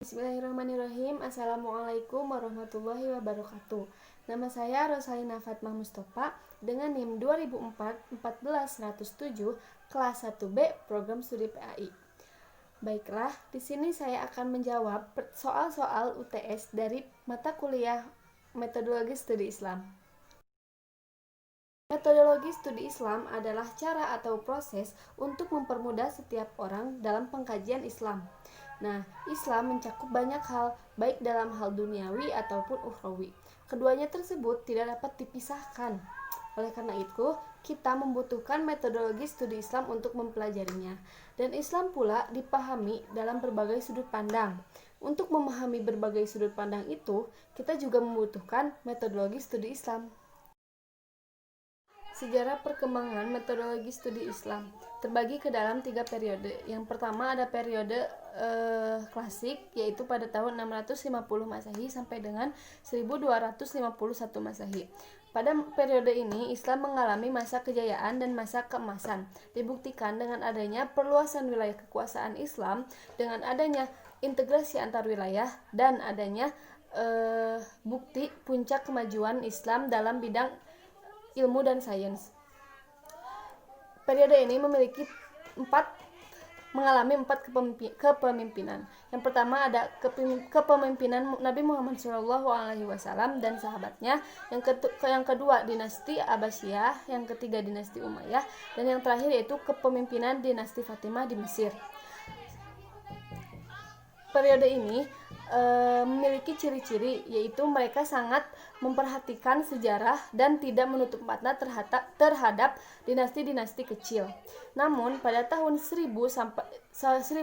Bismillahirrahmanirrahim. Assalamualaikum warahmatullahi wabarakatuh. Nama saya Rosalina Fatmah Mustafa dengan NIM 2004-14107 kelas 1B Program Studi PAI. Baiklah, di sini saya akan menjawab soal-soal UTS dari mata kuliah Metodologi Studi Islam. Metodologi studi Islam adalah cara atau proses untuk mempermudah setiap orang dalam pengkajian Islam. Nah, Islam mencakup banyak hal, baik dalam hal duniawi ataupun ukhrawi. Keduanya tersebut tidak dapat dipisahkan. Oleh karena itu, kita membutuhkan metodologi studi Islam untuk mempelajarinya. Dan Islam pula dipahami dalam berbagai sudut pandang. Untuk memahami berbagai sudut pandang itu, kita juga membutuhkan metodologi studi Islam. Sejarah perkembangan metodologi studi Islam terbagi ke dalam 3 periode. Yang pertama ada periode klasik, yaitu pada tahun 650 Masehi sampai dengan 1251 Masehi. Pada periode ini, Islam mengalami masa kejayaan dan masa keemasan. Dibuktikan dengan adanya perluasan wilayah kekuasaan Islam, dengan adanya integrasi antar wilayah, dan adanya bukti puncak kemajuan Islam dalam bidang ilmu dan sains. Periode ini mengalami empat kepemimpinan. Yang pertama ada kepemimpinan Nabi Muhammad SAW dan sahabatnya. Yang kedua dinasti Abbasiyah, yang ketiga dinasti Umayyah, dan yang terakhir yaitu kepemimpinan dinasti Fatimah di Mesir. Periode ini memiliki ciri-ciri, yaitu mereka sangat memperhatikan sejarah dan tidak menutup mata terhadap dinasti-dinasti kecil. Namun pada tahun 1000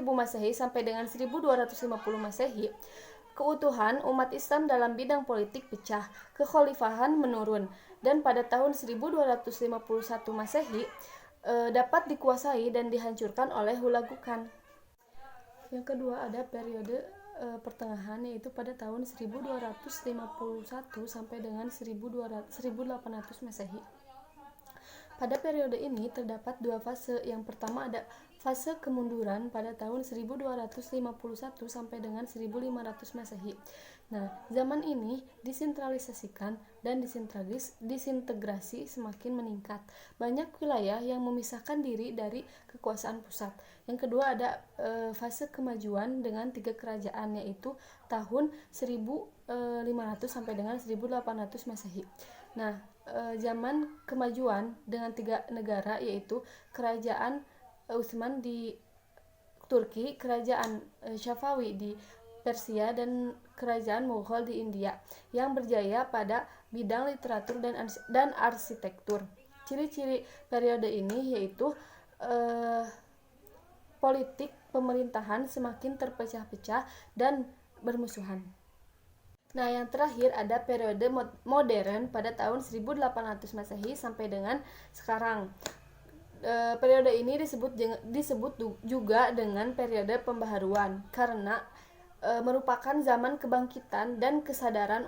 Masehi sampai dengan 1250 Masehi, keutuhan umat Islam dalam bidang politik pecah, kekhalifahan menurun, dan pada tahun 1251 Masehi dapat dikuasai dan dihancurkan oleh Hulagukan. Yang kedua ada periode pertengahan, yaitu pada tahun 1251 sampai dengan 1800 Masehi. Pada periode ini terdapat dua fase. Yang pertama ada fase kemunduran pada tahun 1251 sampai dengan 1500 Masehi. Nah, zaman ini disentralisasikan dan disintegrasi semakin meningkat. Banyak wilayah yang memisahkan diri dari kekuasaan pusat. Yang kedua ada fase kemajuan dengan 3 kerajaan, yaitu tahun 1500 sampai dengan 1800 Masehi. Nah, zaman kemajuan dengan 3 negara, yaitu kerajaan Utsman di Turki, kerajaan Syafawi di Persia, dan kerajaan Mughal di India yang berjaya pada bidang literatur dan arsitektur. Ciri-ciri periode ini yaitu politik pemerintahan semakin terpecah-pecah dan bermusuhan. Nah, yang terakhir ada periode modern pada tahun 1800 Masehi sampai dengan sekarang. Periode ini disebut juga dengan periode pembaharuan karena merupakan zaman kebangkitan dan kesadaran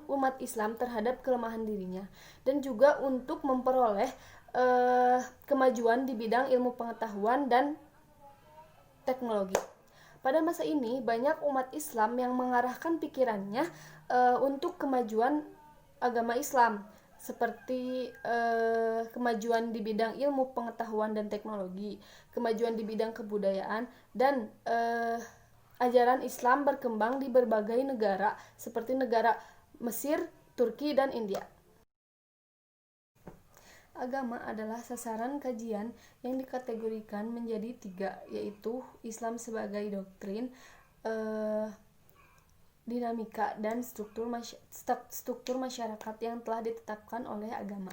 umat Islam terhadap kelemahan dirinya, dan juga untuk memperoleh kemajuan di bidang ilmu pengetahuan dan teknologi. Pada masa ini banyak umat Islam yang mengarahkan pikirannya untuk kemajuan agama Islam, seperti kemajuan di bidang ilmu pengetahuan dan teknologi, kemajuan di bidang kebudayaan, dan ajaran Islam berkembang di berbagai negara seperti negara Mesir, Turki, dan India. Agama adalah sasaran kajian yang dikategorikan menjadi 3, yaitu Islam sebagai doktrin, dinamika, dan struktur masyarakat yang telah ditetapkan oleh agama.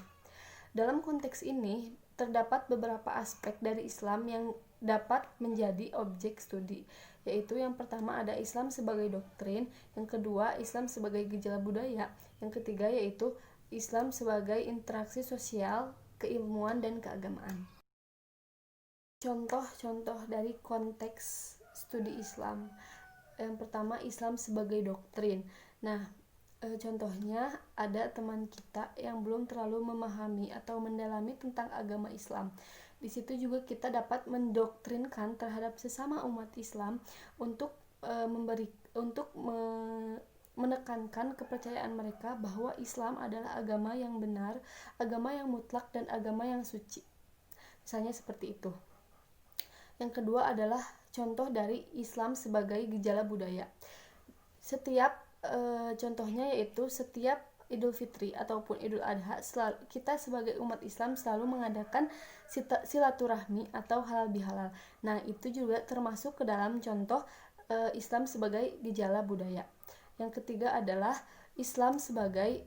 Dalam konteks ini, terdapat beberapa aspek dari Islam yang dapat menjadi objek studi, yaitu yang pertama ada Islam sebagai doktrin, yang kedua Islam sebagai gejala budaya, yang ketiga yaitu Islam sebagai interaksi sosial, keilmuan, dan keagamaan. Contoh-contoh dari konteks studi Islam. Yang pertama, Islam sebagai doktrin. Nah, contohnya ada teman kita yang belum terlalu memahami atau mendalami tentang agama Islam. Di situ juga kita dapat mendoktrinkan terhadap sesama umat Islam untuk menekankan kepercayaan mereka bahwa Islam adalah agama yang benar, agama yang mutlak, dan agama yang suci. Misalnya seperti itu. Yang kedua adalah contoh dari Islam sebagai gejala budaya. Contohnya yaitu setiap Idul Fitri ataupun Idul Adha, kita sebagai umat Islam selalu mengadakan silaturahmi atau halal bihalal. Nah, itu juga termasuk ke dalam contoh Islam sebagai gejala budaya. Yang ketiga adalah Islam sebagai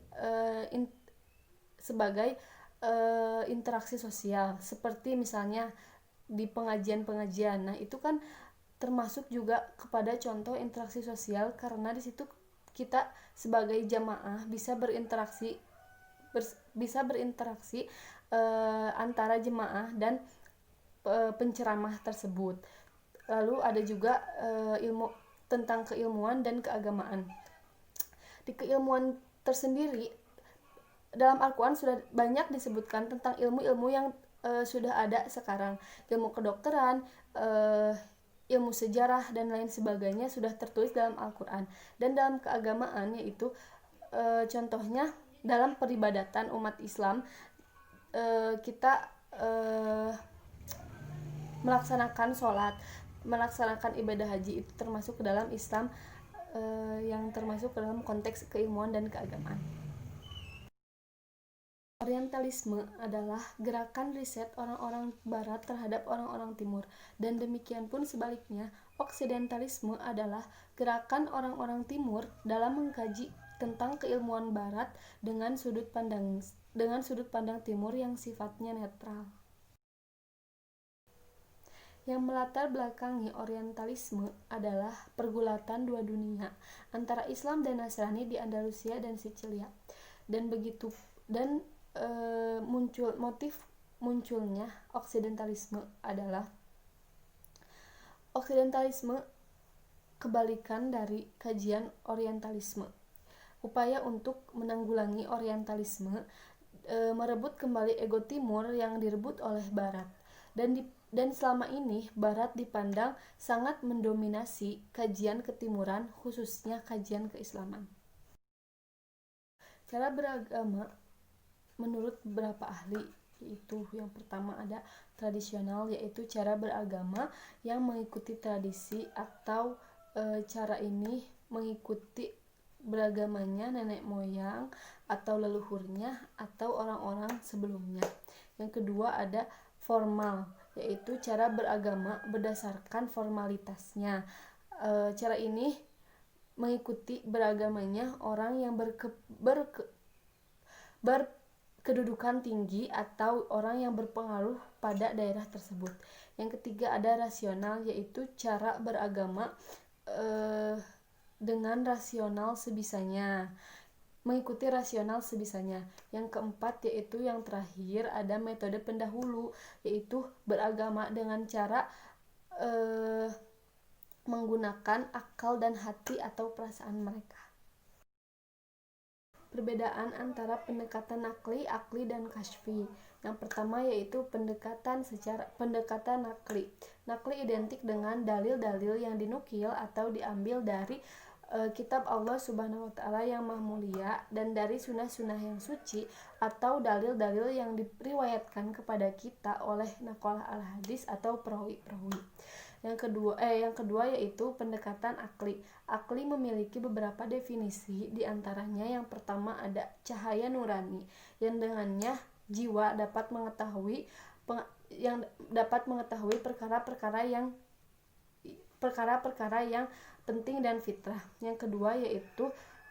interaksi sosial, seperti misalnya di pengajian-pengajian. Nah, itu kan termasuk juga kepada contoh interaksi sosial, karena di situ kita sebagai jamaah bisa berinteraksi antara jemaah dan penceramah tersebut. Lalu ada juga ilmu tentang keilmuan dan keagamaan. Di keilmuan tersendiri dalam Al-Quran sudah banyak disebutkan tentang ilmu-ilmu yang sudah ada sekarang. Ilmu kedokteran, ilmu sejarah, dan lain sebagainya sudah tertulis dalam Al-Quran. Dan dalam keagamaan, yaitu contohnya dalam peribadatan umat Islam, kita melaksanakan sholat, melaksanakan ibadah haji, itu termasuk ke dalam Islam, yang termasuk ke dalam konteks keilmuan dan keagamaan. Orientalisme adalah gerakan riset orang-orang barat terhadap orang-orang timur, dan demikian pun sebaliknya. Oksidentalisme adalah gerakan orang-orang timur dalam mengkaji tentang keilmuan barat dengan sudut pandang timur yang sifatnya netral. Yang melatar belakangi Orientalisme adalah pergulatan dua dunia antara Islam dan Nasrani di Andalusia dan Sicilia, dan motif munculnya Oksidentalisme adalah Oksidentalisme kebalikan dari kajian Orientalisme. Upaya untuk menanggulangi Orientalisme merebut kembali ego timur yang direbut oleh Barat, dan selama ini Barat dipandang sangat mendominasi kajian ketimuran, khususnya kajian keislaman. Cara beragama menurut beberapa ahli, yaitu yang pertama ada tradisional, yaitu cara beragama yang mengikuti tradisi atau cara ini mengikuti beragamanya nenek moyang atau leluhurnya atau orang-orang sebelumnya. Yang kedua ada formal, yaitu cara beragama berdasarkan formalitasnya. Cara ini mengikuti beragamanya orang yang berkedudukan tinggi atau orang yang berpengaruh pada daerah tersebut. Yang ketiga ada rasional, yaitu cara beragama dengan rasional sebisanya, mengikuti rasional sebisanya. Yang keempat yaitu yang terakhir ada metode pendahulu, yaitu beragama dengan cara menggunakan akal dan hati atau perasaan mereka. Perbedaan antara pendekatan nakli, akli, dan kasyfi. Yang pertama yaitu pendekatan nakli. Nakli identik dengan dalil-dalil yang dinukil atau diambil dari kitab Allah Subhanahu wa Ta'ala yang Maha Mulia, dan dari sunnah-sunnah yang suci, atau dalil-dalil yang diriwayatkan kepada kita oleh naqalah al-hadis atau perawi-perawi. Yang kedua yaitu pendekatan akli. Akli memiliki beberapa definisi, diantaranya yang pertama ada cahaya nurani, yang dengannya jiwa dapat mengetahui perkara-perkara yang penting dan fitrah. Yang kedua yaitu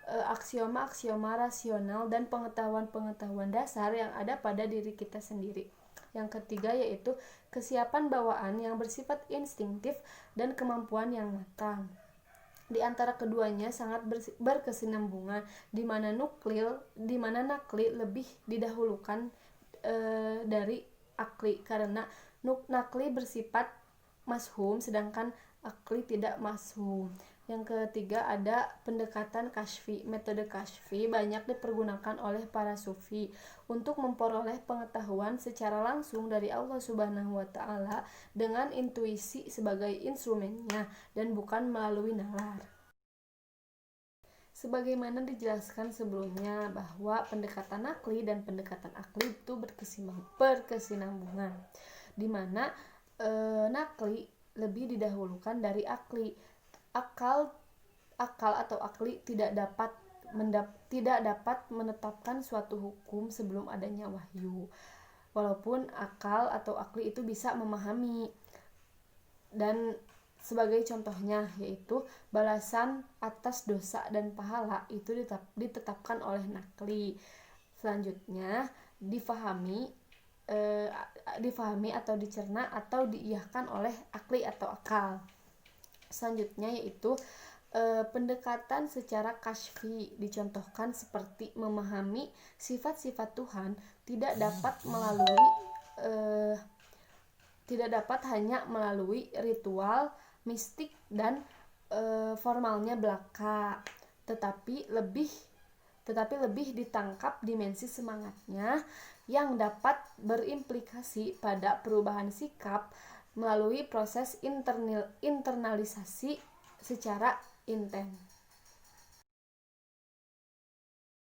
aksioma-aksioma rasional dan pengetahuan-pengetahuan dasar yang ada pada diri kita sendiri. Yang ketiga yaitu kesiapan bawaan yang bersifat instingtif dan kemampuan yang matang. Di antara keduanya sangat berkesinambungan, di mana nakli lebih didahulukan dari akli, karena nakli bersifat mashum sedangkan akli tidak mashum. Yang ketiga ada pendekatan kasyfi. Metode kasyfi banyak dipergunakan oleh para sufi untuk memperoleh pengetahuan secara langsung dari Allah Subhanahu wa taala dengan intuisi sebagai instrumennya dan bukan melalui nalar. Sebagaimana dijelaskan sebelumnya bahwa pendekatan nakli dan pendekatan akli itu berkesinambungan, di mana nakli lebih didahulukan dari akli. Akal atau akli tidak dapat menetapkan suatu hukum sebelum adanya wahyu. Walaupun akal atau akli itu bisa memahami, dan sebagai contohnya yaitu balasan atas dosa dan pahala itu ditetapkan oleh nakli. Selanjutnya difahami atau dicerna atau diiyahkan oleh akli atau akal. Selanjutnya yaitu pendekatan secara kasyfi dicontohkan seperti memahami sifat-sifat Tuhan tidak dapat hanya melalui ritual mistik dan formalnya belaka, tetapi lebih ditangkap dimensi semangatnya yang dapat berimplikasi pada perubahan sikap melalui proses internalisasi secara intens.